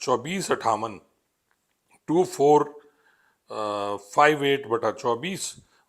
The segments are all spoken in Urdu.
2458/24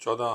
14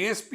ASP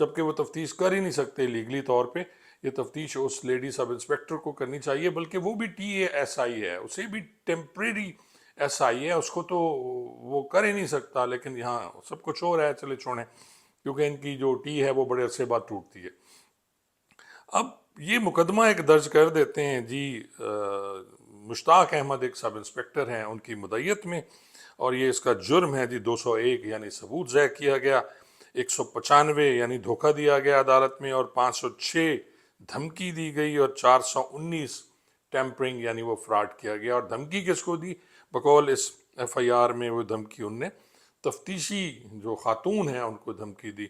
جبکہ وہ تفتیش کر ہی نہیں سکتے لیگلی طور پہ. یہ تفتیش اس لیڈی سب انسپیکٹر کو کرنی چاہیے، بلکہ وہ بھی ٹی اے ایس آئی ہے، اسے بھی ٹیمپریری ایس آئی ہے، اس کو تو وہ کر ہی نہیں سکتا. لیکن یہاں سب کچھ ہو رہا ہے، چلے چھوڑیں، کیونکہ ان کی جو ٹی ہے وہ بڑے عرصے بعد ٹوٹتی ہے. اب یہ مقدمہ ایک درج کر دیتے ہیں جی، مشتاق احمد ایک سب انسپیکٹر ہیں ان کی مدعیت میں، اور یہ اس کا جرم ہے جی 201 یعنی ثبوت ضائع کیا گیا، 195 یعنی دھوکہ دیا گیا عدالت میں، اور 506 دھمکی دی گئی، اور 419 ٹیمپرنگ یعنی وہ فراڈ کیا گیا. اور دھمکی کس کو دی؟ بقول اس ایف آئی آر میں وہ دھمکی ان نے تفتیشی جو خاتون ہیں ان کو دھمکی دی،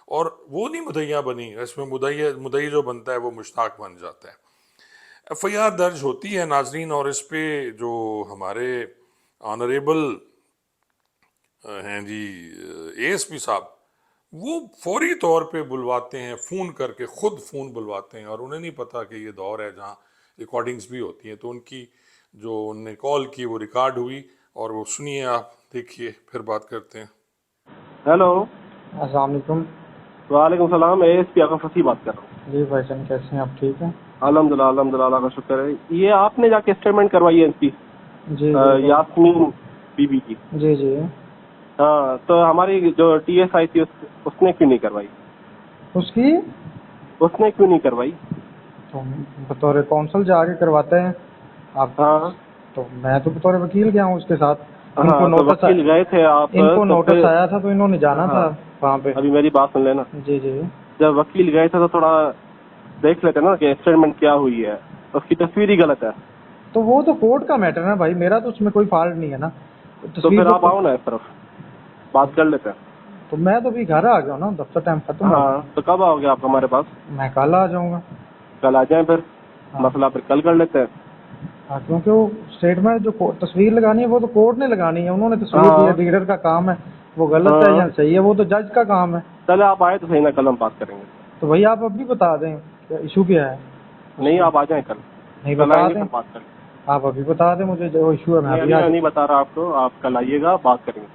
اور وہ نہیں مدعیہ بنی، اس میں مدعی جو بنتا ہے وہ مشتاق بن جاتا ہے. ایف آئی آر درج ہوتی ہے ناظرین، اور اس پہ جو ہمارے آنریبل ہیں جی اے ایس پی صاحب، وہ فوری طور پہ بلواتے ہیں، فون کر کے خود فون بلواتے ہیں، اور انہیں نہیں پتہ کہ یہ دور ہے جہاں ریکارڈنگز بھی ہوتی ہیں. تو ان کی جو ان نے کال کی وہ ریکارڈ ہوئی، اور وہ سنیے، آپ دیکھیے، پھر بات کرتے ہیں. ہیلو، السلام علیکم. وعلیکم السلام. اے ایس پی آقا فصیح بات کر رہا ہوں. جی بھائی جان، کیسے ہیں آپ؟ ٹھیک ہیں؟ الحمدللہ الحمدللہ، اللہ کا شکر ہے. یہ آپ نے جا کے اسٹیٹمنٹ کروائی ہے ان کی جی یاسمین بی بی کی؟ جی جی. ہاں، تو ہماری جو ٹی ایس آئی تھی اس نے کیوں نہیں کروائی؟ اس کی اس نے کیوں نہیں کروائی؟ تو بطور کونسل جا کے کرواتے ہیں آپ. ہاں تو میں تو بطور وکیل گیا ہوں اس کے ساتھ. ان ہاں، کو تو نوٹس وکیل گئے تھے آپ؟ ان کو تو نوٹس پھر آیا تھا تو انہوں نے جانا ہاں، تھا وہاں پہ. ابھی میری بات سن لینا. جی جی. جب وکیل گئے تھے تو تھوڑا دیکھ لیتے نا کہ اسٹیٹمنٹ کیا ہوئی ہے. اس کی تصویر ہی غلط ہے. تو وہ تو کورٹ کا میٹر ہے بھائی، میرا تو اس میں کوئی فالٹ نہیں ہے نا. تو تصویر پھر آپ آؤ نا اس طرف، بات کر لیتے ہیں. تو میں تو ابھی گھر آ گیا ہوں نا، دفتر ٹائم ختم ہو ہاں، گیا. تو کب آؤ گے آپ ہمارے پاس؟ میں کل آ جاؤں گا. کل آ جائیں، پھر ہاں مسئلہ پھر کل کر لیتے ہیں. ہاں، کیونکہ وہ اسٹیٹمنٹ جو تصویر لگانی ہے وہ تو کورٹ نے لگانی ہے. انہوں نے تصویر دی ہے، ہاں ریڈر کا کام ہے، وہ غلط ہے ہاں، یا صحیح ہے وہ تو جج کا کام ہے. چلے آپ آئے تو صحیح نا، کل ہم بات کریں گے. تو بھائی آپ ابھی بتا دیں کہ ایشو کیا ہے اس نہیں، کا. آپ آ جائیں کل. نہیں کل آئیں بتا گے دیں، پھر بات کریں گے. آپ ابھی بتا دیں مجھے جو ایشو ہے، میں نہیں، ابھی ابھی آ میں جاؤں. نہیں بتا رہا آپ کو، آپ کل آئیے گا، بات کریں گے.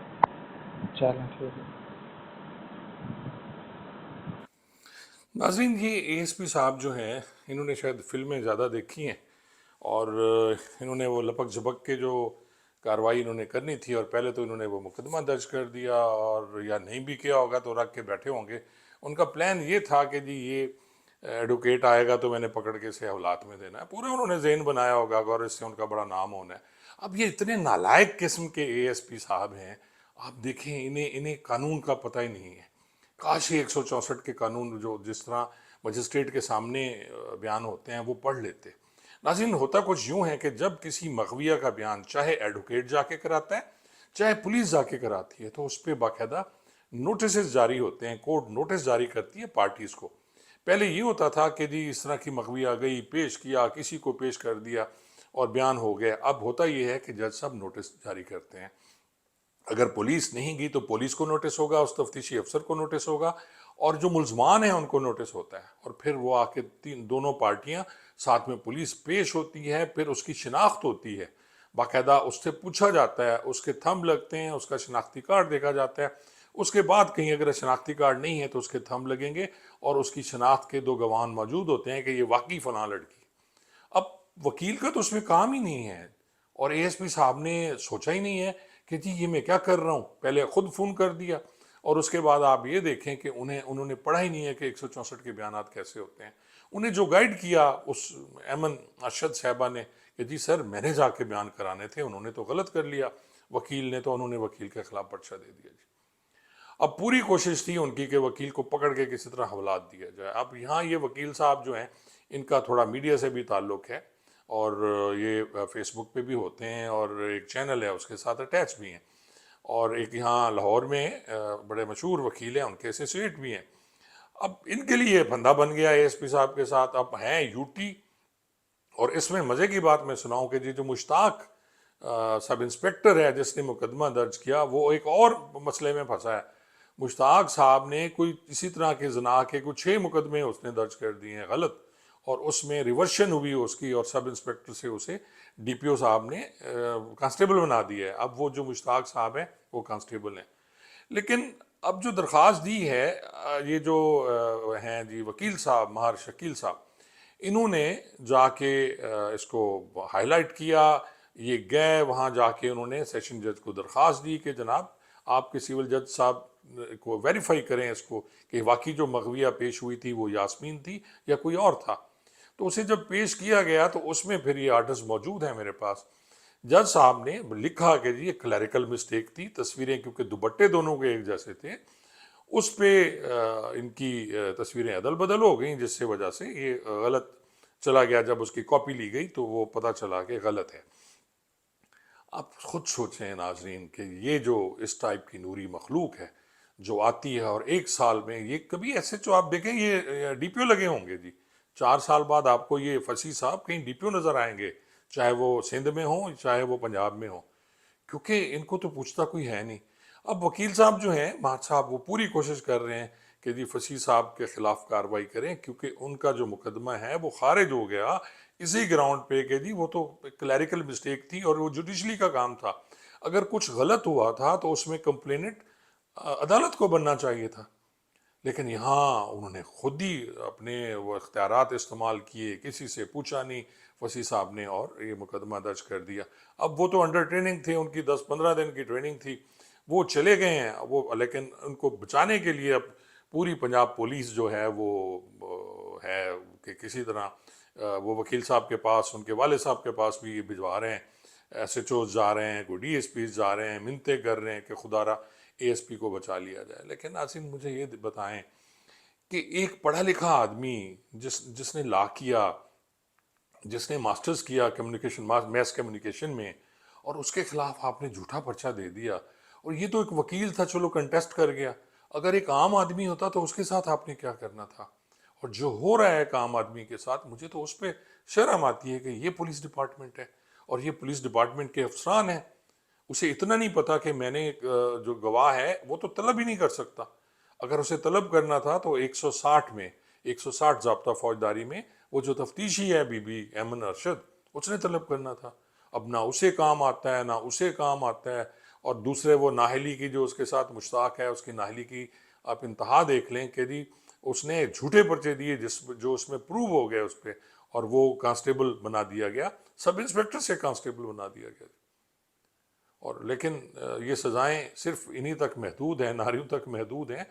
چلیں ٹھیک ہے. ناظرین، یہ اے ایس پی صاحب جو ہیں انہوں نے شاید فلمیں زیادہ دیکھی ہیں، اور انہوں نے وہ لپک جھپک کے جو کارروائی انہوں نے کرنی تھی، اور پہلے تو انہوں نے وہ مقدمہ درج کر دیا، اور یا نہیں بھی کیا ہوگا تو رکھ کے بیٹھے ہوں گے. ان کا پلان یہ تھا کہ جی یہ ایڈوکیٹ آئے گا تو میں نے پکڑ کے اسے حوالات میں دینا ہے. پورا انہوں نے ذہن بنایا ہوگا اور اس سے ان کا بڑا نام ہونا ہے. اب یہ اتنے نالائق قسم کے اے ایس پی صاحب ہیں، آپ دیکھیں انہیں قانون کا پتہ ہی نہیں ہے. کاش ہی 164 کے قانون جو جس طرح مجسٹریٹ کے سامنے بیان ہوتے ہیں وہ پڑھ لیتے. ناظرین، ہوتا کچھ یوں ہے کہ جب کسی مغویہ کا بیان چاہے ایڈوکیٹ جا کے کراتا ہے چاہے پولیس جا کے کراتی ہے، تو اس پہ باقاعدہ نوٹسز جاری ہوتے ہیں، کورٹ نوٹس جاری کرتی ہے پارٹیز کو. پہلے یہ ہوتا تھا کہ جی اس طرح کی مغویہ گئی، پیش کیا، کسی کو پیش کر دیا اور بیان ہو گیا. اب ہوتا یہ ہے کہ جج صاحب نوٹس جاری کرتے ہیں. اگر پولیس نہیں گئی تو پولیس کو نوٹس ہوگا، اس تفتیشی افسر کو نوٹس ہوگا، اور جو ملزمان ہیں ان کو نوٹس ہوتا ہے. اور پھر وہ آ کے دونوں پارٹیاں ساتھ میں پولیس پیش ہوتی ہے، پھر اس کی شناخت ہوتی ہے، باقاعدہ اس سے پوچھا جاتا ہے، اس کے تھمب لگتے ہیں، اس کا شناختی کارڈ دیکھا جاتا ہے. اس کے بعد کہیں اگر شناختی کارڈ نہیں ہے تو اس کے تھمب لگیں گے، اور اس کی شناخت کے 2 گواہان موجود ہوتے ہیں کہ یہ واقعی فلاں لڑکی. اب وکیل کا تو اس میں کام ہی نہیں ہے، اور اے ایس پی صاحب نے سوچا ہی نہیں ہے کہ جی یہ میں کیا کر رہا ہوں. پہلے خود فون کر دیا، اور اس کے بعد آپ یہ دیکھیں کہ انہوں نے پڑھا ہی نہیں ہے کہ 164 کے بیانات کیسے ہوتے ہیں. انہیں جو گائیڈ کیا اس ایمن ارشد صاحبہ نے کہ جی سر میں نے جا کے بیان کرانے تھے، انہوں نے تو غلط کر لیا وکیل نے، تو انہوں نے وکیل کے خلاف پرچہ دے دیا. جی اب پوری کوشش تھی ان کی کہ وکیل کو پکڑ کے کسی طرح حوالات دیا جائے. اب یہاں یہ وکیل صاحب جو ہیں ان کا تھوڑا میڈیا سے بھی تعلق ہے، اور یہ فیس بک پہ بھی ہوتے ہیں، اور ایک چینل ہے اس کے ساتھ اٹیچ بھی ہیں، اور ایک یہاں لاہور میں بڑے مشہور وکیل ہیں، ان کے ایسوسیٹ بھی ہیں. اب ان کے لیے بندہ بن گیا اے ایس پی صاحب کے ساتھ. اب ہیں یو ٹی، اور اس میں مزے کی بات میں سناؤں کہ جی جو مشتاق سب انسپیکٹر ہے جس نے مقدمہ درج کیا، وہ ایک اور مسئلے میں پھنسا ہے. مشتاق صاحب نے کوئی اسی طرح کے زنا کے کچھ 6 مقدمے اس نے درج کر دیے ہیں غلط، اور اس میں ریورشن ہوئی اس کی، اور سب انسپیکٹر سے اسے ڈی پی او صاحب نے کانسٹیبل بنا دیا ہے. اب وہ جو مشتاق صاحب ہیں وہ کانسٹیبل ہیں. لیکن اب جو درخواست دی ہے یہ جو ہیں جی وکیل صاحب ماہر شکیل صاحب، انہوں نے جا کے اس کو ہائی لائٹ کیا، یہ گئے وہاں جا کے انہوں نے سیشن جج کو درخواست دی کہ جناب آپ کے سول جج صاحب کو ویریفائی کریں اس کو کہ واقعی جو مغویہ پیش ہوئی تھی وہ یاسمین تھی یا کوئی اور تھا۔ تو اسے جب پیش کیا گیا تو اس میں پھر یہ آرڈرز موجود ہیں میرے پاس، جج صاحب نے لکھا کہ جی یہ کلیریکل مسٹیک تھی، تصویریں کیونکہ دوپٹے دونوں کے ایک جیسے تھے، اس پہ ان کی تصویریں عدل بدل ہو گئیں، جس سے وجہ سے یہ غلط چلا گیا۔ جب اس کی کاپی لی گئی تو وہ پتہ چلا کہ غلط ہے۔ آپ خود سوچیں ناظرین کہ یہ جو اس ٹائپ کی نوری مخلوق ہے جو آتی ہے اور ایک سال میں یہ کبھی ایسے جو آپ دیکھیں یہ ڈی پی او لگے ہوں گے جی، 4 سال بعد آپ کو یہ فصیح صاحب کہیں ڈی پی او نظر آئیں گے، چاہے وہ سندھ میں ہوں چاہے وہ پنجاب میں ہوں، کیونکہ ان کو تو پوچھتا کوئی ہے نہیں۔ اب وکیل صاحب جو ہیں ماہر صاحب وہ پوری کوشش کر رہے ہیں کہ جی فصیح صاحب کے خلاف کارروائی کریں، کیونکہ ان کا جو مقدمہ ہے وہ خارج ہو گیا اسی گراؤنڈ پہ کہ جی وہ تو کلیریکل مسٹیک تھی اور وہ جوڈیشلی کا کام تھا، اگر کچھ غلط ہوا تھا تو اس میں کمپلینٹ عدالت کو بننا چاہیے تھا، لیکن یہاں انہوں نے خود ہی اپنے وہ اختیارات استعمال کیے، کسی سے پوچھا نہیں فصیح صاحب نے، اور یہ مقدمہ درج کر دیا۔ اب وہ تو انڈر ٹریننگ تھے، ان کی 10-15 دن کی ٹریننگ تھی، وہ چلے گئے ہیں وہ، لیکن ان کو بچانے کے لیے اب پوری پنجاب پولیس جو ہے وہ ہے کہ کسی طرح وہ وکیل صاحب کے پاس، ان کے والد صاحب کے پاس بھی یہ بھجوا رہے ہیں، ایس ایچ اوز جا رہے ہیں، کوئی ڈی ایس پیز جا رہے ہیں، منتیں کر رہے ہیں کہ خدا را اے ایس پی کو بچا لیا جائے۔ لیکن ناظرین مجھے یہ بتائیں کہ ایک پڑھا لکھا آدمی جس نے لا کیا، جس نے ماسٹرز کیا کمیونیکیشن میس کمیونیکیشن میں، اور اس کے خلاف آپ نے جھوٹا پرچہ دے دیا، اور یہ تو ایک وکیل تھا چلو کنٹیسٹ کر گیا، اگر ایک عام آدمی ہوتا تو اس کے ساتھ آپ نے کیا کرنا تھا؟ اور جو ہو رہا ہے ایک عام آدمی کے ساتھ، مجھے تو اس پہ شرم آتی ہے کہ یہ پولیس ڈپارٹمنٹ ہے اور یہ پولیس ڈپارٹمنٹ کے افسران ہیں، اسے اتنا نہیں پتا کہ میں نے جو گواہ ہے وہ تو طلب ہی نہیں کر سکتا، اگر اسے طلب کرنا تھا تو 160 میں 160 ضابطہ فوجداری میں وہ جو تفتیشی ہے بی بی ایمن ارشد، اس نے طلب کرنا تھا۔ اب نہ اسے کام آتا ہے نہ اسے کام آتا ہے، اور دوسرے وہ نااہلی کی جو اس کے ساتھ مشتاق ہے، اس کی نااہلی کی آپ انتہا دیکھ لیں کہ جی اس نے جھوٹے پرچے دیے جو اس میں پروو ہو گئے اس پہ، اور وہ کانسٹیبل بنا دیا گیا، سب انسپیکٹر سے کانسٹیبل بنا دیا گیا۔ اور لیکن یہ سزائیں صرف انہی تک محدود ہیں، ناریوں تک محدود ہیں۔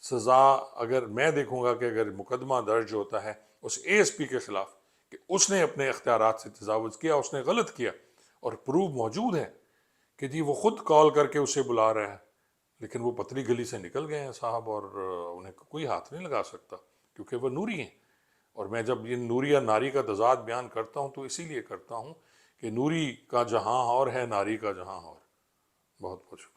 سزا اگر میں دیکھوں گا کہ اگر مقدمہ درج ہوتا ہے اس اے ایس پی کے خلاف کہ اس نے اپنے اختیارات سے تجاوز کیا، اس نے غلط کیا، اور پروف موجود ہے کہ جی وہ خود کال کر کے اسے بلا رہا ہے، لیکن وہ پتلی گلی سے نکل گئے ہیں صاحب، اور انہیں کوئی ہاتھ نہیں لگا سکتا کیونکہ وہ نوری ہیں۔ اور میں جب یہ نوری اور ناری کا تضاد بیان کرتا ہوں تو اسی لیے کرتا ہوں کہ نوری کا جہاں اور ہے، ناری کا جہاں اور۔ بہت بہت شکریہ۔